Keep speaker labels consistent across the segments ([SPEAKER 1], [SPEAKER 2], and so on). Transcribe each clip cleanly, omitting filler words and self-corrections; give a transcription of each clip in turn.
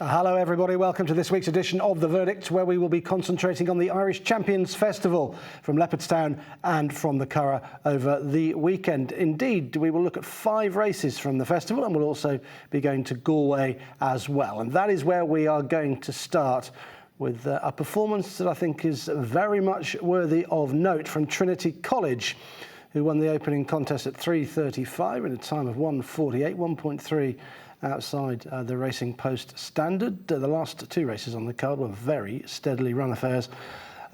[SPEAKER 1] Hello everybody, welcome to this week's edition of The Verdict, where we will be concentrating on the Irish Champions Festival from Leopardstown and from the Curragh over the weekend. Indeed, we will look at 5 races from the festival, and we'll also be going to Galway as well. And that is where we are going to start with a performance that I think is very much worthy of note from Trinity College, who won the opening contest at 3:35 in a time of 1:48, 1.3 outside the Racing Post standard. The last 2 races on the card were very steadily run affairs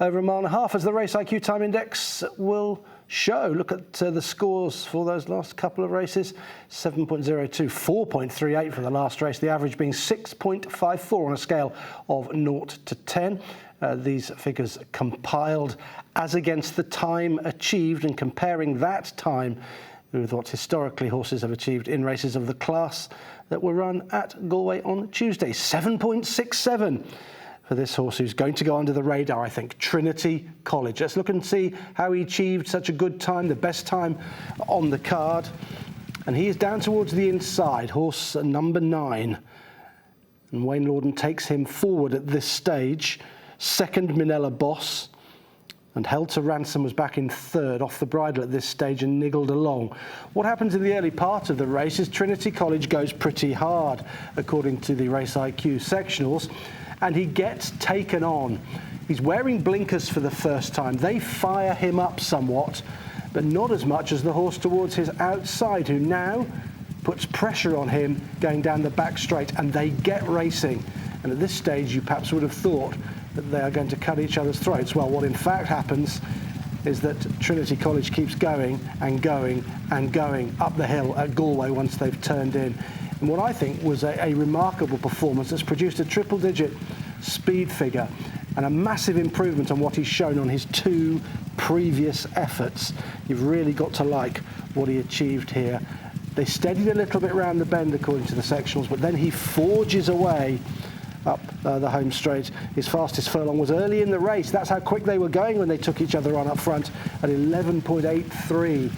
[SPEAKER 1] over a mile and a half, as the Race IQ Time Index will show. Look at the scores for those last couple of races: 7.02, 4.38 for the last race, the average being 6.54 on a scale of 0 to 10. These figures compiled as against the time achieved, and comparing that time with what historically horses have achieved in races of the class that were run at Galway on Tuesday. 7.67 for this horse, who's going to go under the radar, I think, Trinity College. Let's look and see how he achieved such a good time, the best time on the card. And he is down towards the inside, horse number 9. And Wayne Lordan takes him forward at this stage. Second, Minella Boss. And Held to Ransom was back in third, off the bridle at this stage and niggled along. What happens in the early part of the race is Trinity College goes pretty hard, according to the Race IQ sectionals, and he gets taken on. He's wearing blinkers for the first time. They fire him up somewhat, but not as much as the horse towards his outside, who now puts pressure on him going down the back straight, and they get racing. And at this stage, you perhaps would have thought that they are going to cut each other's throats. Well, what in fact happens is that Trinity College keeps going and going and going up the hill at Galway once they've turned in. And what I think was a remarkable performance that's produced a triple-digit speed figure and a massive improvement on what he's shown on his 2 previous efforts. You've really got to like what he achieved here. They steadied a little bit round the bend, according to the sectionals, but then he forges away up the home straight. His fastest furlong was early in the race. That's how quick they were going when they took each other on up front at 11.83.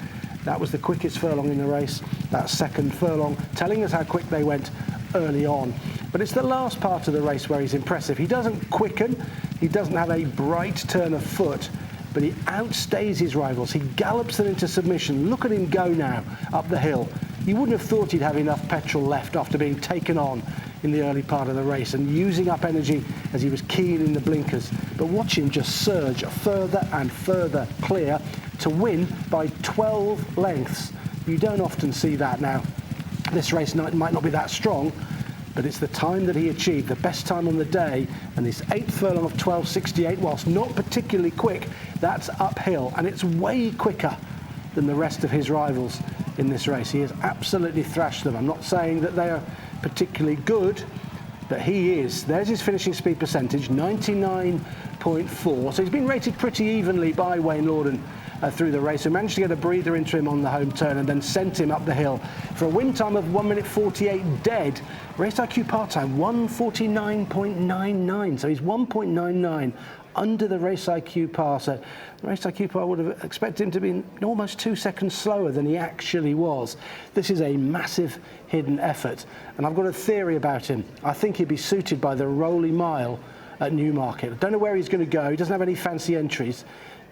[SPEAKER 1] That was the quickest furlong in the race, that second furlong, telling us how quick they went early on. But it's the last part of the race where he's impressive. He doesn't quicken, he doesn't have a bright turn of foot, but he outstays his rivals. He gallops them into submission. Look at him go now up the hill. You wouldn't have thought he'd have enough petrol left after being taken on in the early part of the race and using up energy as he was keen in the blinkers. But watch him just surge further and further clear to win by 12 lengths. You don't often see that now. This race might not be that strong, but it's the time that he achieved, the best time on the day, and this 8th furlong of 12.68, whilst not particularly quick, that's uphill, and it's way quicker than the rest of his rivals in this race. He has absolutely thrashed them. I'm not saying that they are particularly good, but he is. There's his finishing speed percentage, 99.4. So he's been rated pretty evenly by Wayne Lordan through the race, who managed to get a breather into him on the home turn and then sent him up the hill for a win time of 1:48 dead. Race IQ part-time 1:49.99, so he's 1.99 under the Race IQ par. So the Race IQ par would have expected him to be almost 2 seconds slower than he actually was. This is a massive hidden effort, and I've got a theory about him. I think he'd be suited by the Rolly Mile at Newmarket. I don't know where he's going to go. He doesn't have any fancy entries,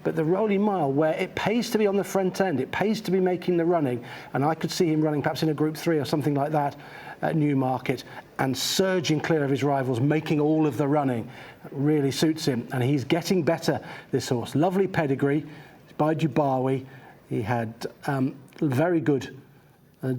[SPEAKER 1] but the Rolly Mile, where it pays to be on the front end, it pays to be making the running, and I could see him running perhaps in a Group 3 or something like that at Newmarket and surging clear of his rivals, making all of the running. It really suits him, and he's getting better, this horse. Lovely pedigree by Dubawi. He had very good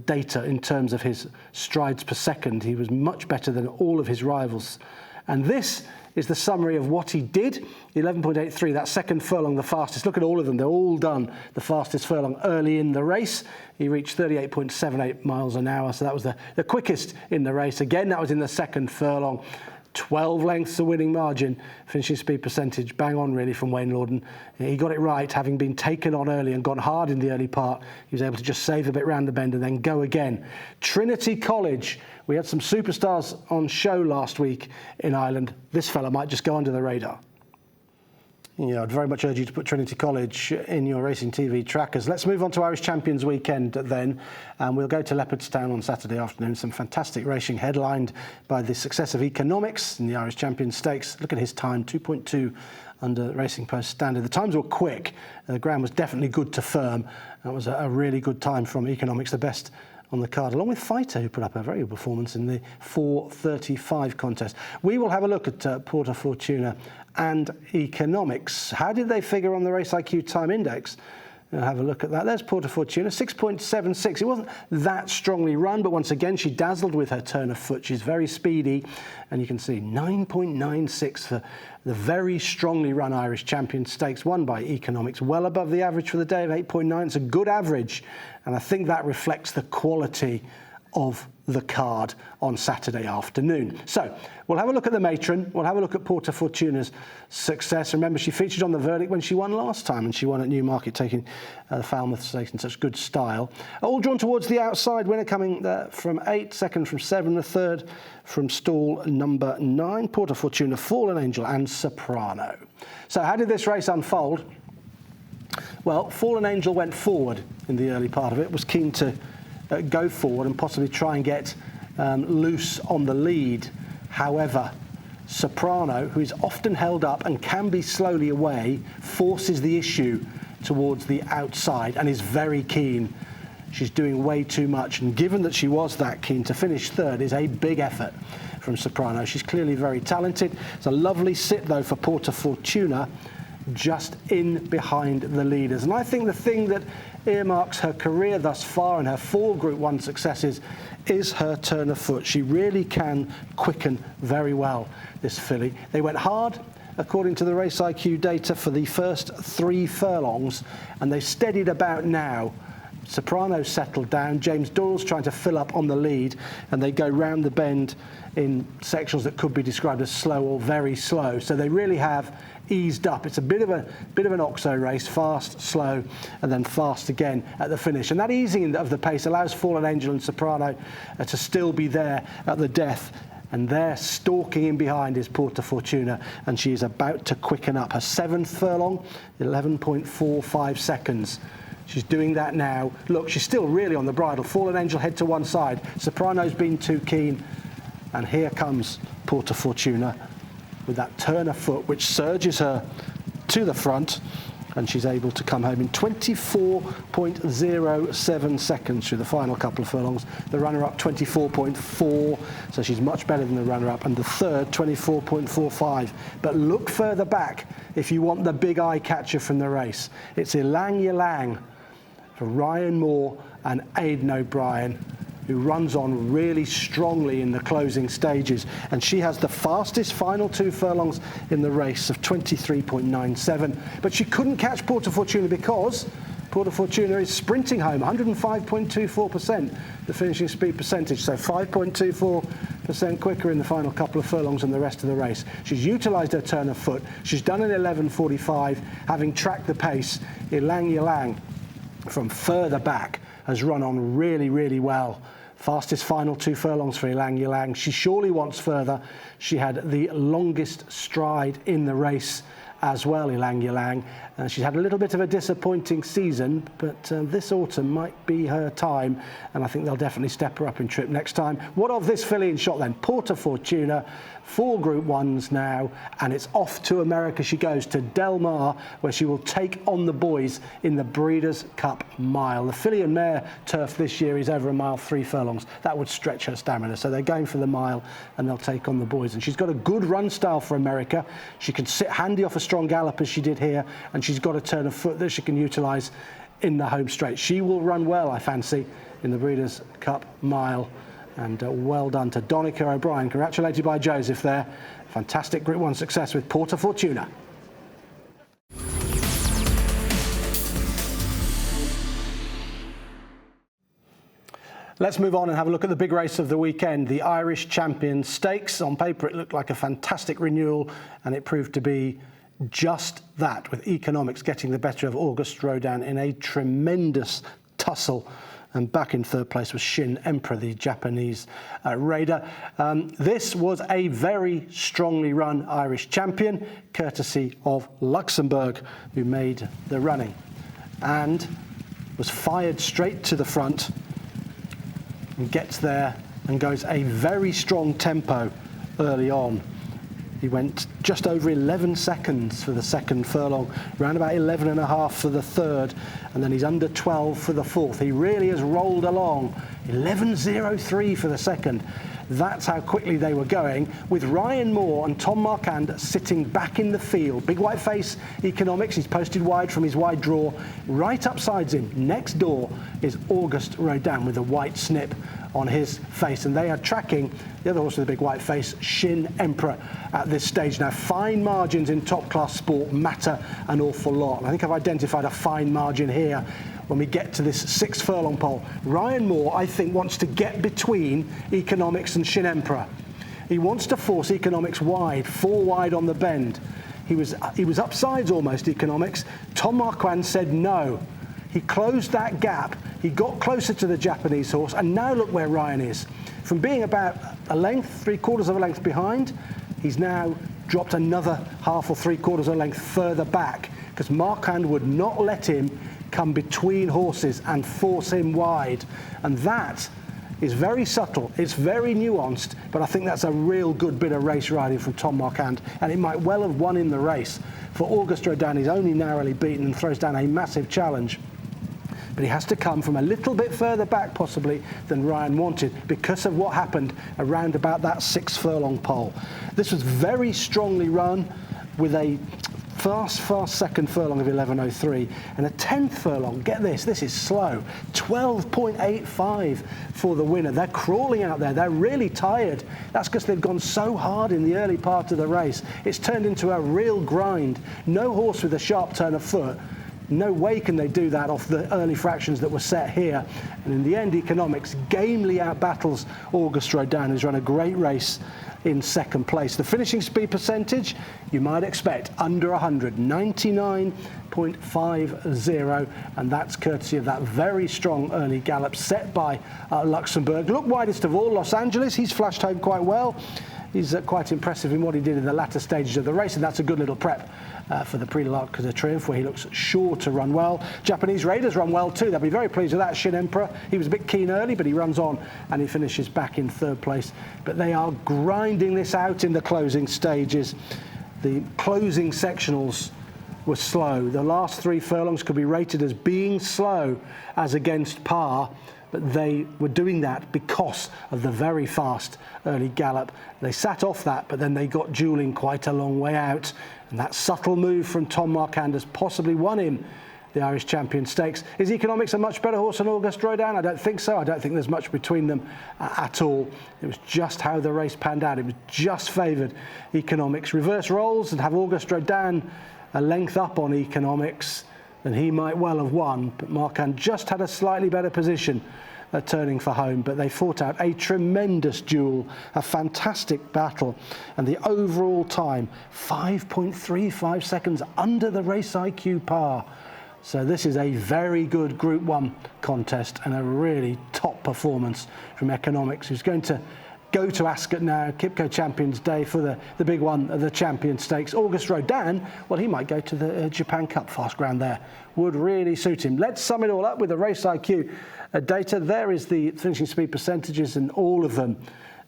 [SPEAKER 1] data in terms of his strides per second. He was much better than all of his rivals. And this is the summary of what he did. 11.83, that second furlong, the fastest. Look at all of them. They're all done the fastest furlong early in the race. He reached 38.78 miles an hour, so that was the quickest in the race. Again, that was in the second furlong. 12 lengths the winning margin, finishing speed percentage, bang on really from Wayne Lordan. He got it right, having been taken on early and gone hard in the early part. He was able to just save a bit round the bend and then go again. Trinity College, we had some superstars on show last week in Ireland. This fella might just go under the radar. I'd very much urge you to put Trinity College in your racing TV trackers. Let's move on to Irish Champions weekend then. We'll go to Leopardstown on Saturday afternoon. Some fantastic racing headlined by the success of Economics in the Irish Champions Stakes. Look at his time, 2.2 under Racing Post standard. The times were quick. The ground was definitely good to firm. That was a really good time from Economics, the best on the card, along with Fighter, who put up a very good performance in the 4:35 contest. We will have a look at Porta Fortuna and Economics. How did they figure on the Race IQ Time Index? We'll have a look at that. There's Porta Fortuna, 6.76. It wasn't that strongly run, but once again, she dazzled with her turn of foot. She's very speedy, and you can see 9.96 for the very strongly run Irish Champions Stakes, won by Economics, well above the average for the day of 8.9. It's a good average, and I think that reflects the quality of the card on Saturday afternoon. So we'll have a look at the Matron. We'll have a look at Porta Fortuna's success. Remember, she featured on the verdict when she won last time, and she won at Newmarket, taking the Falmouth Stakes in such good style. All drawn towards the outside. Winner coming from 8, second from 7, the third from stall number 9. Porta Fortuna, Fallen Angel and Soprano. So how did this race unfold? Well, Fallen Angel went forward in the early part of it, was keen to go forward and possibly try and get loose on the lead. However, Soprano, who is often held up and can be slowly away, forces the issue towards the outside and is very keen. She's doing way too much, and given that she was that keen, to finish third is a big effort from Soprano. She's clearly very talented. It's a lovely sit, though, for Porta Fortuna, just in behind the leaders. And I think the thing that earmarks her career thus far and her 4 Group 1 successes is her turn of foot. She really can quicken very well, this filly. They went hard, according to the Race IQ data, for the first 3 furlongs, and they steadied about now. Soprano settled down. James Doyle's trying to fill up on the lead, and they go round the bend in sections that could be described as slow or very slow. So they really have eased up. It's a bit of an OXO race, fast, slow, and then fast again at the finish. And that easing of the pace allows Fallen Angel and Soprano to still be there at the death. And there, stalking in behind, is Porta Fortuna, and she is about to quicken up. Her 7th furlong, 11.45 seconds. She's doing that now. Look, she's still really on the bridle. Fallen Angel head to one side. Soprano's been too keen. And here comes Porta Fortuna with that turn of foot, which surges her to the front. And she's able to come home in 24.07 seconds through the final couple of furlongs. The runner-up, 24.4, so she's much better than the runner-up. And the third, 24.45. But look further back if you want the big eye catcher from the race. It's Ylang Ylang for Ryan Moore and Aidan O'Brien, who runs on really strongly in the closing stages. And she has the fastest final 2 furlongs in the race of 23.97. But she couldn't catch Porta Fortuna because Porta Fortuna is sprinting home, 105.24%, the finishing speed percentage. So 5.24% quicker in the final couple of furlongs than the rest of the race. She's utilised her turn of foot. She's done an 11.45, having tracked the pace. Ylang Ylang, from further back, has run on really, really well. Fastest final 2 furlongs for Ylang Ylang. She surely wants further. She had the longest stride in the race as well, Ylang Ylang. She's had a little bit of a disappointing season, but this autumn might be her time, and I think they'll definitely step her up in trip next time. What of this filly in shot then? Porta Fortuna, 4 Group 1s now, and it's off to America she goes, to Del Mar, where she will take on the boys in the Breeders' Cup Mile. The filly and mare turf this year is over a mile 3 furlongs. That would stretch her stamina, so they're going for the mile, and they'll take on the boys. And she's got a good run style for America. She can sit handy off a strong gallop as she did here, and she's got a turn of foot that she can utilise in the home straight. She will run well, I fancy, in the Breeders' Cup Mile. And well done to Donica O'Brien, congratulated by Joseph there. Fantastic Group 1 success with Porta Fortuna. Let's move on and have a look at the big race of the weekend, the Irish Champions Stakes. On paper, it looked like a fantastic renewal, and it proved to be just that, with Economics getting the better of August Rodin in a tremendous tussle And back in third place was Shin Emperor, the Japanese raider. This was a very strongly run Irish champion, courtesy of Luxembourg, who made the running and was fired straight to the front and gets there and goes a very strong tempo early on. He went just over 11 seconds for the second furlong, around about 11 and a half for the third, and then he's under 12 for the fourth. He really has rolled along, 11.03 for the second. That's how quickly they were going, with Ryan Moore and Tom Marquand sitting back in the field. Big White Face Economics, he's posted wide from his wide draw. Right upsides him, next door, is August Rodin with a white snip on his face, and they are tracking the other horse with the big white face, Shin Emperor, at this stage. Now, fine margins in top class sport matter an awful lot, and I think I've identified a fine margin here when we get to this 6 furlong pole. Ryan Moore, I think, wants to get between Economics and Shin Emperor. He wants to force Economics wide, 4 wide on the bend. He was upsides almost, Economics. Tom Marquand said no. He closed that gap, he got closer to the Japanese horse, and now look where Ryan is. From being about a length, 3/4 of a length behind, he's now dropped another half or 3/4 of a length further back, because Marquand would not let him come between horses and force him wide. And that is very subtle, it's very nuanced, but I think that's a real good bit of race riding from Tom Marquand, and it might well have won him the race. For August Rodin, he's only narrowly beaten and throws down a massive challenge. But he has to come from a little bit further back possibly than Ryan wanted because of what happened around about that 6 furlong pole. This was very strongly run with a fast second furlong of 11.03 and a 10th furlong, get this is slow, 12.85 for the winner. They're crawling out there, they're really tired. That's because they've gone so hard in the early part of the race. It's turned into a real grind. No horse with a sharp turn of foot. No way can they do that off the early fractions that were set here. And in the end, Economics gamely outbattles August Rodin, who's run a great race in second place. The finishing speed percentage, you might expect, under 100, 99.50, and that's courtesy of that very strong early gallop set by Luxembourg. Look widest of all, Los Angeles, he's flashed home quite well. He's quite impressive in what he did in the latter stages of the race, and that's a good little prep for the Prix de l'Arc de Triomphe, where he looks sure to run well. Japanese raiders run well too. They'll be very pleased with that. Shin Emperor, he was a bit keen early, but he runs on and he finishes back in third place. But they are grinding this out in the closing stages. The closing sectionals were slow. The last 3 furlongs could be rated as being slow as against par, but they were doing that because of the very fast early gallop. They sat off that, but then they got dueling quite a long way out. And that subtle move from Tom Marquand has possibly won him the Irish Champion Stakes. Is Economics a much better horse than August Rodin? I don't think so. I don't think there's much between them at all. It was just how the race panned out. It was just favoured Economics. Reverse rolls and have August Rodin a length up on Economics, then he might well have won, but Marquand just had a slightly better position turning for home, but they fought out a tremendous duel, a fantastic battle, and the overall time 5.35 seconds under the race IQ par. So this is a very good Group 1 contest and a really top performance from Economics, who's going to go to Ascot now, Kipco Champions Day for the big one, the Champion Stakes. August Rodin, well, he might go to the Japan Cup fast ground there. Would really suit him. Let's sum it all up with the Race IQ data. There is the finishing speed percentages, and all of them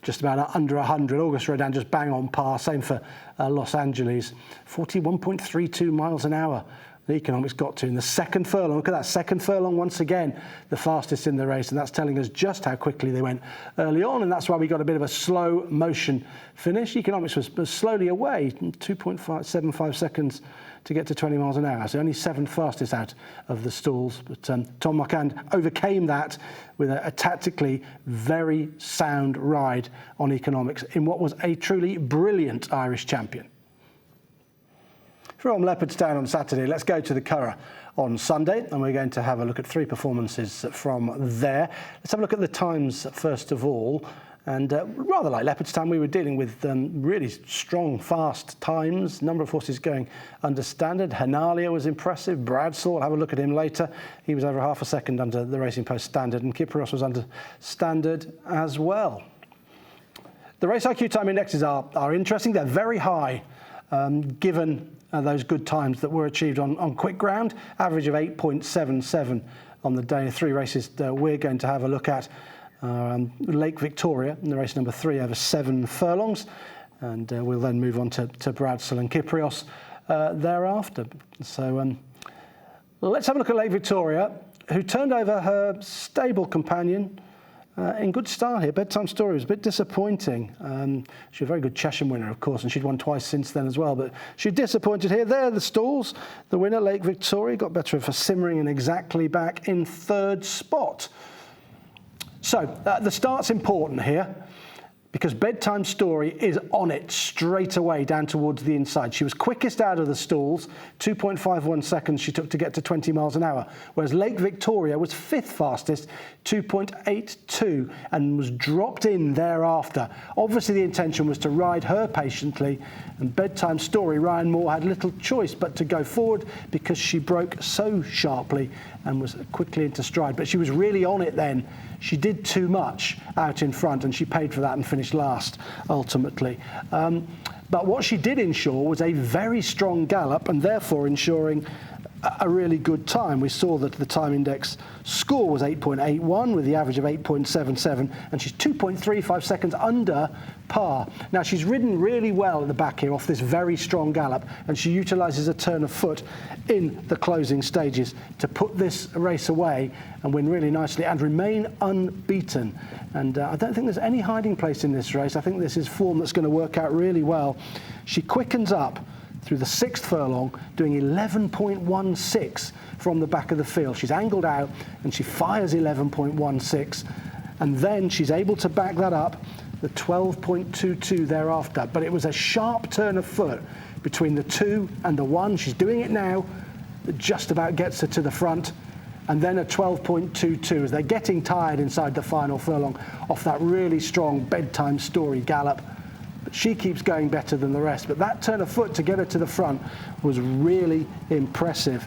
[SPEAKER 1] just about under 100. August Rodin just bang on par. Same for Los Angeles. 41.32 miles an hour. The Economics got to in the second furlong. Look at that second furlong once again, the fastest in the race, and that's telling us just how quickly they went early on, and that's why we got a bit of a slow motion finish. Economics was slowly away, 2.75 seconds to get to 20 miles an hour, so only 7th fastest out of the stalls. But Tom Marquand overcame that with a tactically very sound ride on Economics in what was a truly brilliant Irish champion. From Leopardstown on Saturday, let's go to the Curragh on Sunday, and we're going to have a look at 3 performances from there. Let's have a look at the times first of all. And rather like Leopardstown, we were dealing with really strong, fast times. Number of horses going under standard. Henalia was impressive. Bradsell, we'll have a look at him later. He was over half a second under the Racing Post standard, and Kyprios was under standard as well. The Race IQ time indexes are interesting. They're very high, given those good times that were achieved on quick ground. Average of 8.77 on the day of 3 races we're going to have a look at. Lake Victoria in the race number 3 over 7 furlongs, and we'll then move on to Bradsell and Kyprios thereafter. So let's have a look at Lake Victoria, who turned over her stable companion in good style here. Bedtime Story was a bit disappointing. She's a very good Chesham winner, of course, and she'd won twice since then as well, but she disappointed here. There are the stalls. The winner, Lake Victoria, got better for simmering and exactly back in 3rd spot. So the start's important here because Bedtime Story is on it straight away down towards the inside. She was quickest out of the stalls, 2.51 seconds she took to get to 20 miles an hour, whereas Lake Victoria was 5th fastest, 2.82, and was dropped in thereafter. Obviously the intention was to ride her patiently, and Bedtime Story, Ryan Moore had little choice but to go forward because she broke so sharply and was quickly into stride. But she was really on it then. She did too much out in front, and she paid for that and finished last, ultimately. But what she did ensure was a very strong gallop, and therefore ensuring a really good time. We saw that the time index score was 8.81 with the average of 8.77, and she's 2.35 seconds under par. Now, she's ridden really well at the back here off this very strong gallop, and she utilises a turn of foot in the closing stages to put this race away and win really nicely and remain unbeaten. And I don't think there's any hiding place in this race. I think this is form that's going to work out really well. She quickens up through the 6th furlong, doing 11.16 from the back of the field. She's angled out and she fires 11.16, and then she's able to back that up, the 12.22 thereafter. But it was a sharp turn of foot between the 2 and the 1. She's doing it now, that just about gets her to the front, and then a 12.22 as they're getting tired inside the final furlong off that really strong Bedtime Story gallop. She keeps going better than the rest, but that turn of foot to get her to the front was really impressive.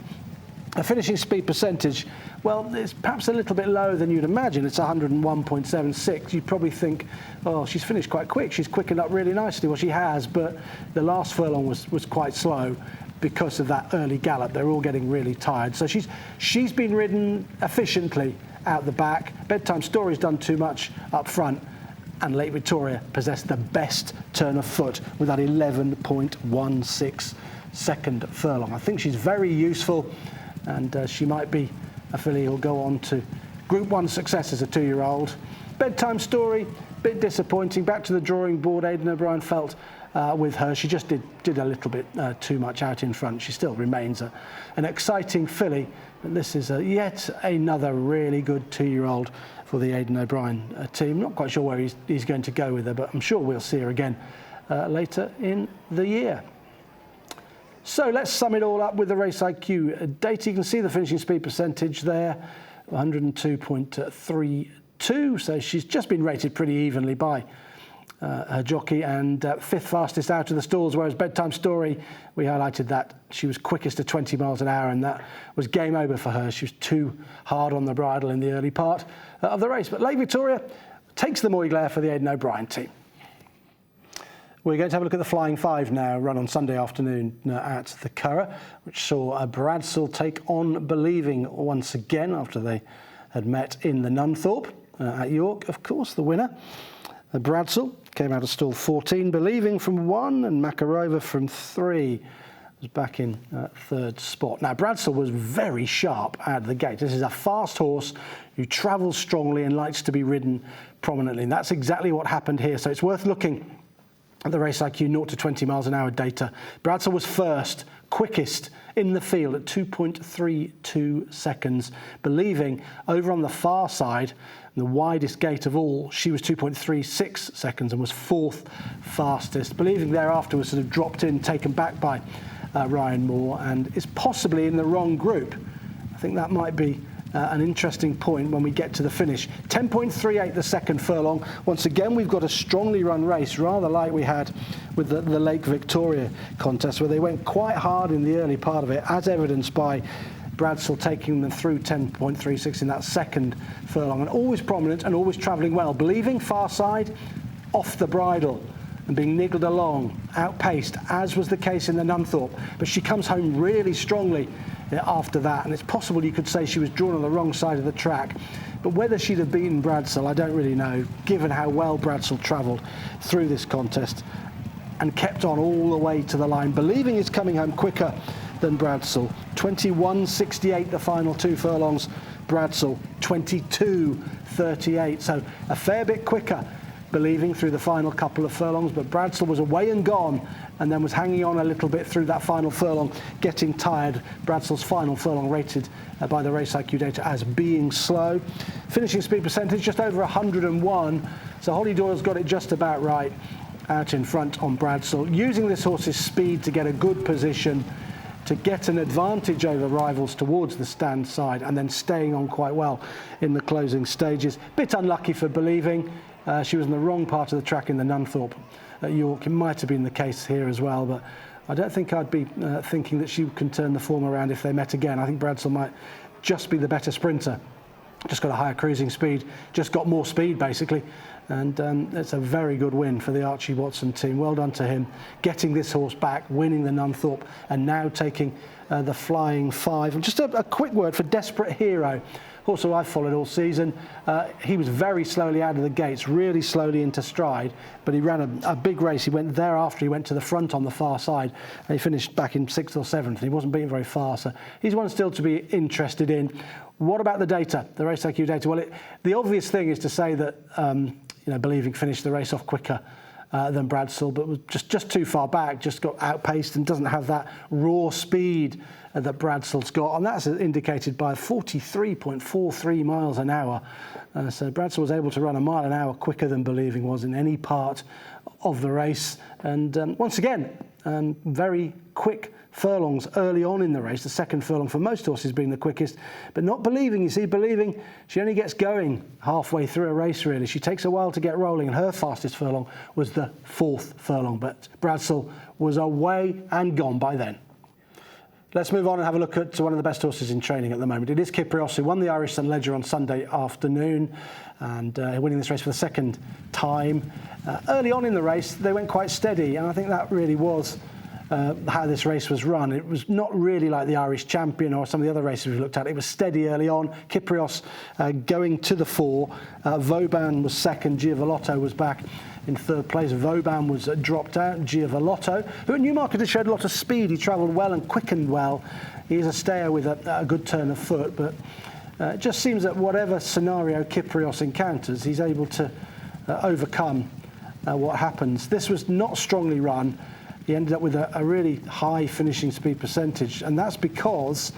[SPEAKER 1] A finishing speed percentage, well, it's perhaps a little bit lower than you'd imagine. It's 101.76. You'd probably think, oh, she's finished quite quick. She's quickened up really nicely. Well, she has, but the last furlong was quite slow because of that early gallop. They're all getting really tired. So she's been ridden efficiently out the back. Bedtime Story's done too much up front, and Lake Victoria possessed the best turn of foot with that 11.16 second furlong. I think she's very useful, and she might be a filly who'll go on to Group 1 success as a 2-year-old. Bedtime Story, bit disappointing. Back to the drawing board, Aidan O'Brien felt with her. She just did a little bit too much out in front. She still remains an exciting filly, but this is yet another really good 2-year-old for the Aidan O'Brien team. Not quite sure where he's going to go with her, but I'm sure we'll see her again later in the year. So let's sum it all up with the Race IQ data. You can see the finishing speed percentage there, 102.32. So she's just been rated pretty evenly by her jockey, and 5th fastest out of the stalls, whereas Bedtime Story, we highlighted that she was quickest at 20 miles an hour, and that was game over for her. She was too hard on the bridle in the early part of the race. But Lake Victoria takes the Moyglare for the Aidan O'Brien team. We're going to have a look at the Flying Five now, run on Sunday afternoon at the Curragh, which saw Bradsell take on Believing once again after they had met in the Nunthorpe at York. Of course, the winner, Bradsell, came out of stall 14, Believing from 1, and Makarova from 3 was back in 3rd spot. Now, Bradsell was very sharp out of the gate. This is a fast horse who travels strongly and likes to be ridden prominently, and that's exactly what happened here. So it's worth looking at the Race IQ 0 to 20 miles an hour data. Bradsell was first, quickest in the field at 2.32 seconds. Believing over on the far side, the widest gate of all, she was 2.36 seconds and was 4th fastest. Believing thereafter was sort of dropped in, taken back by Ryan Moore, and is possibly in the wrong group. I think that might be an interesting point when we get to the finish. 10.38 the second furlong. Once again, we've got a strongly run race, rather like we had with the Lake Victoria contest, where they went quite hard in the early part of it, as evidenced by Bradsell taking them through 10.36 in that second furlong, and always prominent and always travelling well, believing far side, off the bridle and being niggled along, outpaced, as was the case in the Nunthorpe. But she comes home really strongly after that, and it's possible you could say she was drawn on the wrong side of the track. But whether she'd have beaten Bradsell, I don't really know, given how well Bradsell travelled through this contest and kept on all the way to the line, believing it's coming home quicker than Bradsell. 21.68 the final 2 furlongs, Bradsell 22.38, so a fair bit quicker, believing, through the final couple of furlongs. But Bradsell was away and gone, and then was hanging on a little bit through that final furlong, getting tired. Bradsell's final furlong rated by the Race IQ data as being slow. Finishing speed percentage just over 101, so Holly Doyle's got it just about right out in front on Bradsell, using this horse's speed to get a good position, to get an advantage over rivals towards the stand side, and then staying on quite well in the closing stages. Bit unlucky for believing. She was in the wrong part of the track in the Nunthorpe at York. It might have been the case here as well, but I don't think I'd be thinking that she can turn the form around if they met again. I think Bradsell might just be the better sprinter. Just got a higher cruising speed, just got more speed basically, and it's a very good win for the Archie Watson team. Well done to him, getting this horse back, winning the Nunthorpe, and now taking the Flying 5. And just a quick word for Desperate Hero, horse who I've followed all season. He was very slowly out of the gates, really slowly into stride, but he ran a big race. He went thereafter, he went to the front on the far side, and he finished back in 6th or 7th. He wasn't beaten very far, so he's one still to be interested in. What about the data, the Race IQ data? Well, the obvious thing is to say that Believing finished the race off quicker than Bradsell, but was just too far back, just got outpaced and doesn't have that raw speed that Bradsell's got, and that's indicated by 43.43 miles an hour. So Bradsell was able to run a mile an hour quicker than Believing was in any part of the race. And once again, very quick furlongs early on in the race, the second furlong for most horses being the quickest, but not Believing. You see, Believing, she only gets going halfway through a race, really. She takes a while to get rolling, and her fastest furlong was the 4th furlong, but Bradsell was away and gone by then. Let's move on and have a look at one of the best horses in training at the moment. It is Kyprios, who won the Irish Sun Ledger on Sunday afternoon, and winning this race for the second time. Early on in the race, they went quite steady, and I think that really was how this race was run. It was not really like the Irish Champion or some of the other races we've looked at. It was steady early on. Kyprios going to the fore. Vauban was second. Giavolotto was back in 3rd place. Vauban was dropped out. Giavolotto, who at Newmarket had showed a lot of speed. He travelled well and quickened well. He's a stayer with a good turn of foot, but it just seems that whatever scenario Kyprios encounters, he's able to overcome what happens. This was not strongly run. He ended up with a really high finishing speed percentage, and that's because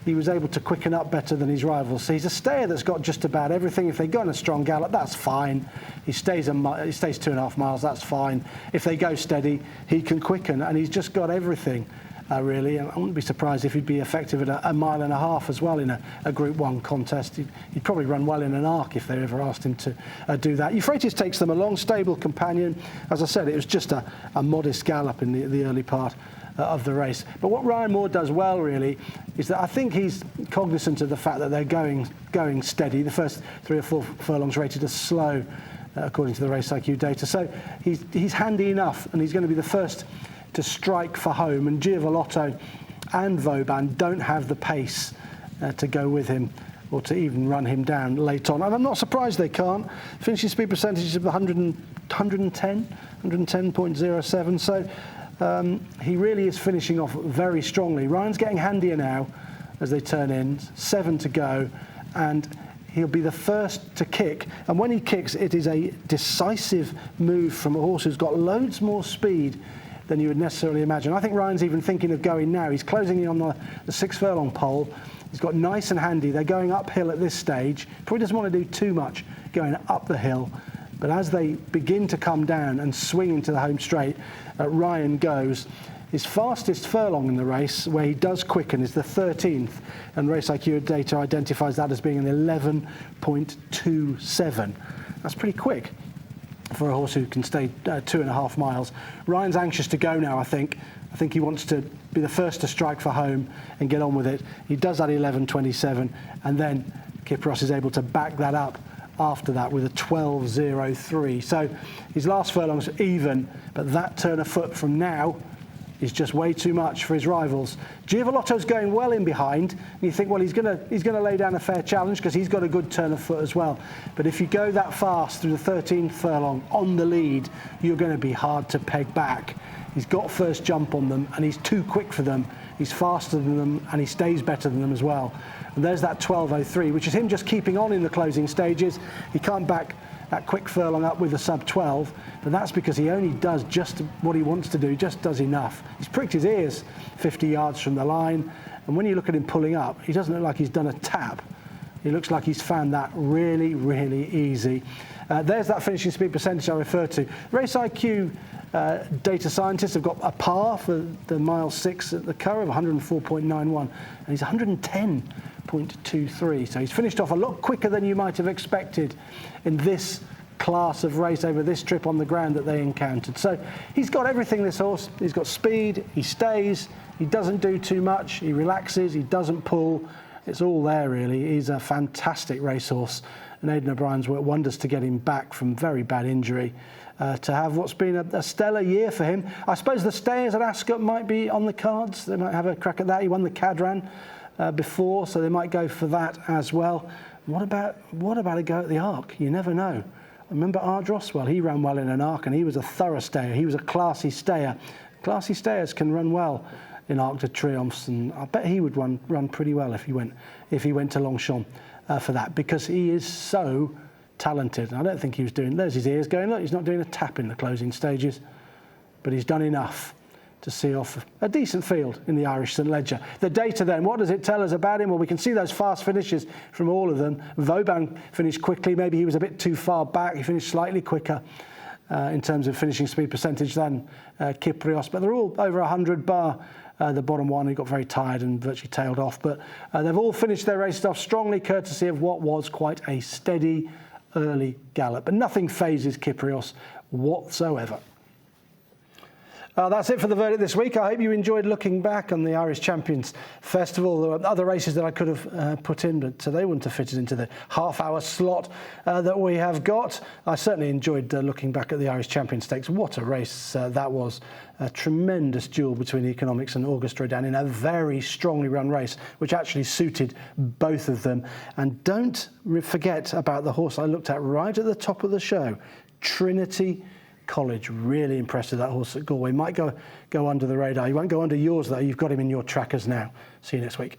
[SPEAKER 1] he was able to quicken up better than his rivals. So he's a stayer that's got just about everything. If they go on a strong gallop, that's fine. He stays 2.5 miles, that's fine. If they go steady, he can quicken, and he's just got everything, really. And I wouldn't be surprised if he'd be effective at a 1.5 miles as well in a Group 1 contest. He'd probably run well in an arc if they ever asked him to do that. Euphrates takes them along, stable companion. As I said, it was just a modest gallop in the early part of the race. But what Ryan Moore does well, really, is that I think he's cognizant of the fact that they're going steady. The first 3 or 4 furlongs rated as slow, according to the Race IQ data. So he's handy enough, and he's going to be the first to strike for home. And Giavolotto and Vauban don't have the pace to go with him or to even run him down late on. And I'm not surprised they can't. Finishing speed percentage of 110.07. So he really is finishing off very strongly. Ryan's getting handier now as they turn in. 7 to go, and he'll be the first to kick. And when he kicks, it is a decisive move from a horse who's got loads more speed than you would necessarily imagine. I think Ryan's even thinking of going now. He's closing in on the 6 furlong pole. He's got nice and handy. They're going uphill at this stage. Probably doesn't want to do too much going up the hill. But as they begin to come down and swing into the home straight, Ryan goes. His fastest furlong in the race, where he does quicken, is the 13th, and Race IQ data identifies that as being an 11.27. That's pretty quick for a horse who can stay 2.5 miles. Ryan's anxious to go now, I think. I think he wants to be the first to strike for home and get on with it. He does that 11.27, and then Kyprios is able to back that up after that with a 12.03. So his last furlong's even, but that turn of foot from now is just way too much for his rivals. Giavolotto's going well in behind, and you think, well, he's going to lay down a fair challenge because he's got a good turn of foot as well. But if you go that fast through the 13th furlong on the lead, you're going to be hard to peg back. He's got first jump on them, and he's too quick for them. He's faster than them, and he stays better than them as well. And there's that 12.03, which is him just keeping on in the closing stages. He can't back that quick furlong up with a sub-12, but that's because he only does just what he wants to do, just does enough. He's pricked his ears 50 yards from the line, and when you look at him pulling up, he doesn't look like he's done a tap. He looks like he's found that really, really easy. There's that finishing speed percentage I referred to. Race IQ data scientists have got a par for the mile 6 at the Curragh of 104.91, and he's 110.23. So he's finished off a lot quicker than you might have expected in this class of race over this trip on the ground that they encountered. So he's got everything, this horse. He's got speed, he stays, he doesn't do too much, he relaxes, he doesn't pull. It's all there, really. He's a fantastic racehorse, and Aidan O'Brien's worked wonders to get him back from very bad injury. To have what's been a stellar year for him. I suppose the stayers at Ascot might be on the cards. They might have a crack at that. He won the Cadran before, so they might go for that as well. What about a go at the Arc? You never know. Remember Ardros? Well, he ran well in an Arc, and he was a thorough stayer. He was a classy stayer. Classy stayers can run well in Arc de Triomphes, and I bet he would run pretty well if he went to Longchamp for that, because he is so talented. I don't think he was doing, there's his ears going, look, he's not doing a tap in the closing stages, but he's done enough to see off a decent field in the Irish St Ledger. The data then, what does it tell us about him? Well, we can see those fast finishes from all of them. Vauban finished quickly, maybe he was a bit too far back, he finished slightly quicker in terms of finishing speed percentage than Kyprios, but they're all over 100 bar. The bottom one, who got very tired and virtually tailed off, but they've all finished their races off strongly, courtesy of what was quite a steady early gallop, but nothing phases Kyprios whatsoever. That's it for the verdict this week. I hope you enjoyed looking back on the Irish Champions Festival. There were other races that I could have put in, but they wouldn't have fitted into the half-hour slot that we have got. I certainly enjoyed looking back at the Irish Champions Stakes. What a race that was. A tremendous duel between Economics and Auguste Rodin in a very strongly run race, which actually suited both of them. And don't forget about the horse I looked at right at the top of the show, Trinity College. Really impressed with that horse at Galway. Might go under the radar. He won't go under yours, though. You've got him in your trackers now. See you next week.